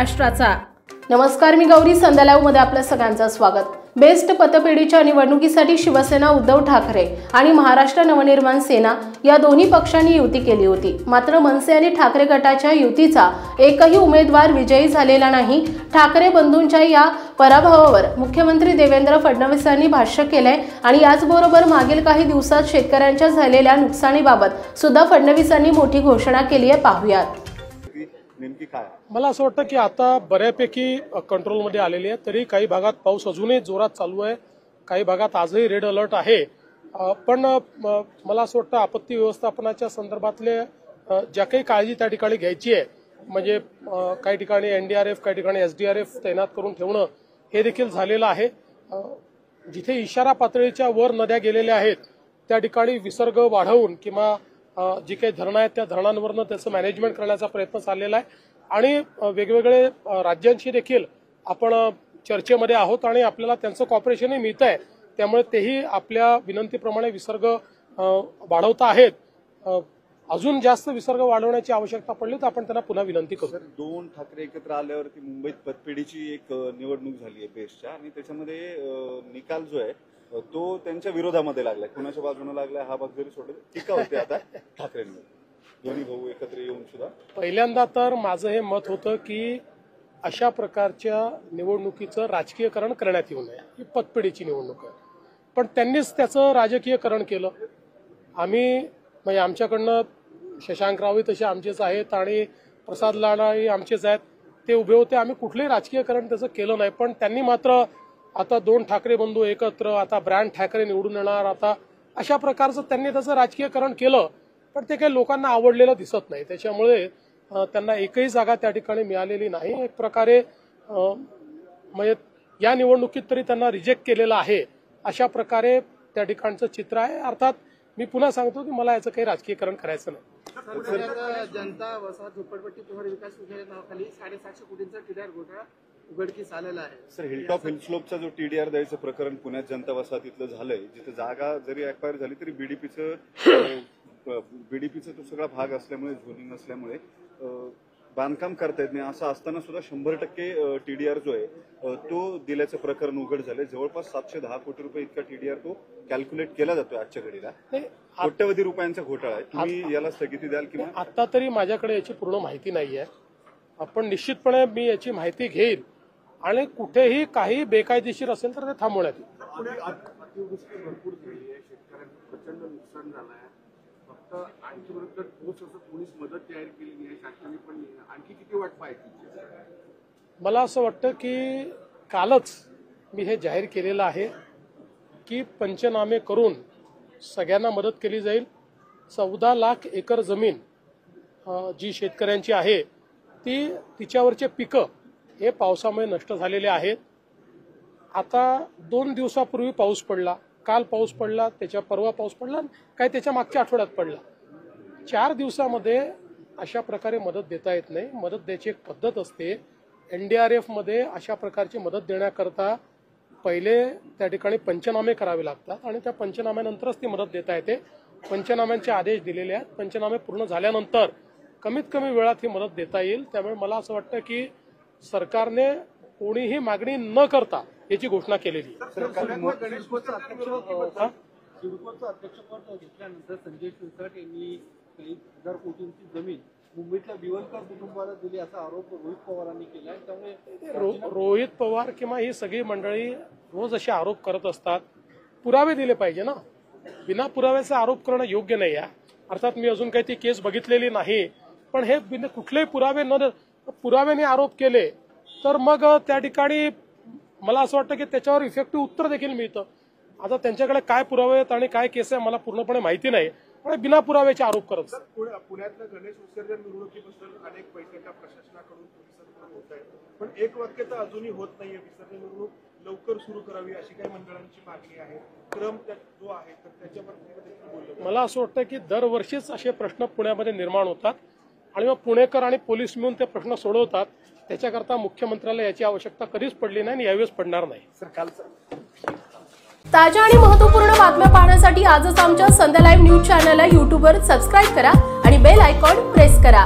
महाराष्ट्राचा। नमस्कार, मी गौरी, संध्या लाईव्ह मध्ये आपल्या सगळ्यांचं स्वागत। बेस्ट पतपेढीच्या निवडणुकीसाठी शिवसेना उद्धव ठाकरे आणि महाराष्ट्र नवनिर्माण सेना या दोन्ही पक्षांनी युती केली होती। मात्र मनसे आणि ठाकरे गटाच्या युतीचा एकही उमेदवार विजयी झालेला नाही। ठाकरे बंधूंच्या या पराभवावर मुख्यमंत्री देवेंद्र फडणवीसांनी भाष्य केलंय आणि याचबरोबर मागील काही दिवसात शेतकऱ्यांच्या झालेल्या नुकसानीबाबत सुद्धा फडणवीसांनी मोठी घोषणा केली आहे। पाहूयात नेमकी काय। मला असं वाटतं की आता बऱ्यापैकी कंट्रोलमध्ये आलेली आहे, तरी काही भागात पाऊस अजूनही जोरात चालू आहे, काही भागात आजही रेड अलर्ट आहे। पण मला असं वाटतं आपत्ती व्यवस्थापनाच्या संदर्भातले ज्या काही काळजी त्या ठिकाणी घ्यायची आहे, म्हणजे काही ठिकाणी एनडीआरएफ, काही ठिकाणी एसडीआरएफ तैनात करून ठेवणं हे देखील झालेलं आहे। जिथे इशारा पातळीच्या वर नद्या गेलेल्या आहेत त्या ठिकाणी विसर्ग वाढवून किंवा जी काही धरणं आहेत त्या धरणांवरनं त्याचं मॅनेजमेंट करण्याचा प्रयत्न चाललेला आहे आणि वेगवेगळे राज्यांशी देखील आपण चर्चेमध्ये आहोत आणि आपल्याला त्यांचं कॉपरेशनही मिळत आहे, त्यामुळे तेही आपल्या विनंतीप्रमाणे विसर्ग वाढवता आहेत। अजून जास्त विसर्ग वाढवण्याची आवश्यकता पडली तर आपण त्यांना पुन्हा विनंती करू। दोन ठाकरे एकत्र आल्यावरती मुंबईत पतपेढीची एक निवडणूक झाली आहे बेस्टच्या, आणि त्याच्यामध्ये निकाल जो आहे तो त्यांच्या विरोधामध्ये लागलाय, कोणाच्या बाजूने लागलाय हा भाग जरी सोडला टीका होते आता ठाकरेंनी दोन्ही भाऊ एकत्र येऊन सुद्धा। पहिल्यांदा तर माझं हे मत होतं की अशा प्रकारच्या निवडणुकीचं राजकीयकरण करण्यात येऊ नये। ही पतपेढीची निवडणूक आहे, पण त्यांनीच त्याचं राजकीयकरण केलं। आम्ही म्हणजे आमच्याकडनं शशांक राव तसे आमचेच आहेत आणि प्रसाद लाडाही आमचेच आहेत, ते उभे होते, आम्ही कुठलंही राजकीयकरण त्याचं केलं नाही। पण त्यांनी मात्र आता दोन ठाकरे बंधू एकत्र, आता ब्रँड ठाकरे निवडून येणार, आता अशा प्रकारचं त्यांनी त्याचं राजकीयकरण केलं, पण ते काही लोकांना आवडलेलं दिसत नाही। त्याच्यामुळे त्यांना एकही जागा त्या ठिकाणी मिळालेली नाही। एक प्रकारे म्हणजे या निवडणुकीत तरी त्यांना रिजेक्ट केलेलं आहे, अशा प्रकारे त्या ठिकाणचं चित्र आहे। अर्थात मी पुन्हा सांगतो की मला याचं काही राजकीयकरण करायचं नाही। जनता वसाहत झोपडपट्टी पुनर्विकास योजनेखाली 750 कोटींचा टीडीआर घोटाळा उघडकीस आलेला आहे। सर, हिलटॉप हिलस्लोपचा जो टीडीआर द्यायचं प्रकरण पुण्यात जनता वसाहतीतलं झालंय, जिथे जागा जरी अक्वायर झाली तरी बीडीपीचा तो सगळा भाग असल्यामुळे, झोनिंग असल्यामुळे बांधकाम करता येत नाही, असं असताना सुद्धा 100% टीडीआर जो आहे तो दिल्याचं प्रकरण उघड झालंय। जवळपास 710 कोटी रुपये इतका टीडीआर तो कॅल्क्युलेट केला जातोय आजच्या घडीला। कोट्यवधी रुपयांचा घोटाळा आहे, तुम्ही याला स्थगिती द्याल किंवा? आता तरी माझ्याकडे याची पूर्ण माहिती नाहीये, आपण निश्चितपणे मी याची माहिती घेईल आणि कुठेही काही बेकायदेशीर असेल तर ते थांबवण्यात येईल। भरपूर झाली आहे, शेतकऱ्यांचं प्रचंड नुकसान झालं आहे, फक्त आणखी ठोस असं कोणीच मदत जाहीर केली नाही, शासनाने पण आणखी किती वाट पाहायची? मला असं वाटतं की कालच मी हे जाहीर केलेलं आहे की पंचनामे करून सगळ्यांना मदत केली जाईल। 14 लाख एकर जमीन जी शेतकऱ्यांची आहे तिच्यावरचे पिकं हे पावसामुळे नष्ट झालेले आहेत। आता 2 दिवसापूर्वी पाऊस पडला, काल पाऊस पडला, त्याच्या परवा पाऊस पडला, काय त्याच्या मागच्या आठवड्यात पडला। 4 दिवसामध्ये अशा प्रकारे मदत देता येत नाही। मदत द्यायची एक पद्धत असते। एनडीआरएफ मध्ये अशा प्रकारची मदत देण्याकरता पहिले त्या ठिकाणी पंचनामे करावे लागतात आणि त्या पंचनाम्यानंतरच ती मदत देता येते। पंचनाम्यांचे आदेश दिलेले आहेत, पंचनामे पूर्ण झाल्यानंतर कमीत कमी वेळात ही मदत देता येईल। त्यामुळे मला असं वाटतं की सरकारने कोणीही मागणी न करता याची घोषणा केलेली आहे। सिडकोचं अध्यक्षपद घेतल्यानंतर संजय शिरसाट यांनी काही 1000 कोटींची जमीन मुंबईतल्या विवलकर कुटुंबाला दिली असा आरोप रोहित पवारांनी केलाय। त्यामुळे रोहित पवार किंवा ही सगळी मंडळी रोज असे आरोप करत असतात, पुरावे दिले पाहिजे ना। बिना पुराव्याचा आरोप करणं योग्य नाही आहे। अर्थात मी अजून काही ती केस बघितलेली नाही, पण हे कुठलेही पुरावे न पुराव्याने आरोप केले तर मग त्या ठिकाणी मला असं वाटतं की त्याच्यावर इफेक्टिव्ह उत्तर देखील मिळतं। आता त्यांच्याकडे काय पुरावे आहेत आणि काय केस आहे मला पूर्णपणे माहिती नाही, पण बिना पुराव्याचे आरोप करत। पुण्यातल्या गणेश विसर्जन मिरवणुकीबद्दल अनेक पैशाच्या प्रशासनाकडून पोलिसांकडून होत आहे, पण एक वाक्य तर अजूनही होत नाहीये। विसर्जन मिरवणूक लवकर सुरू करावी अशी काही मंडळांची मागणी आहे, क्रम जो आहे तर त्याच्याबद्दल मला असं वाटतं की दरवर्षीच असे प्रश्न पुण्यामध्ये निर्माण होतात आणि मग पुणेकर आणि पोलीस मिळून ते प्रश्न सोडवतात। त्याच्याकरता मुख्यमंत्र्याला याची आवश्यकता कधीच पडली नाही आणि यावेळेस पडणार नाही। ताज्या आणि महत्त्वपूर्ण बातम्या पाहण्यासाठी आजच आमच्या संध्या लाईव्ह न्यूज चॅनलला YouTube वर सबस्क्राईब करा आणि बेल आयकॉन प्रेस करा।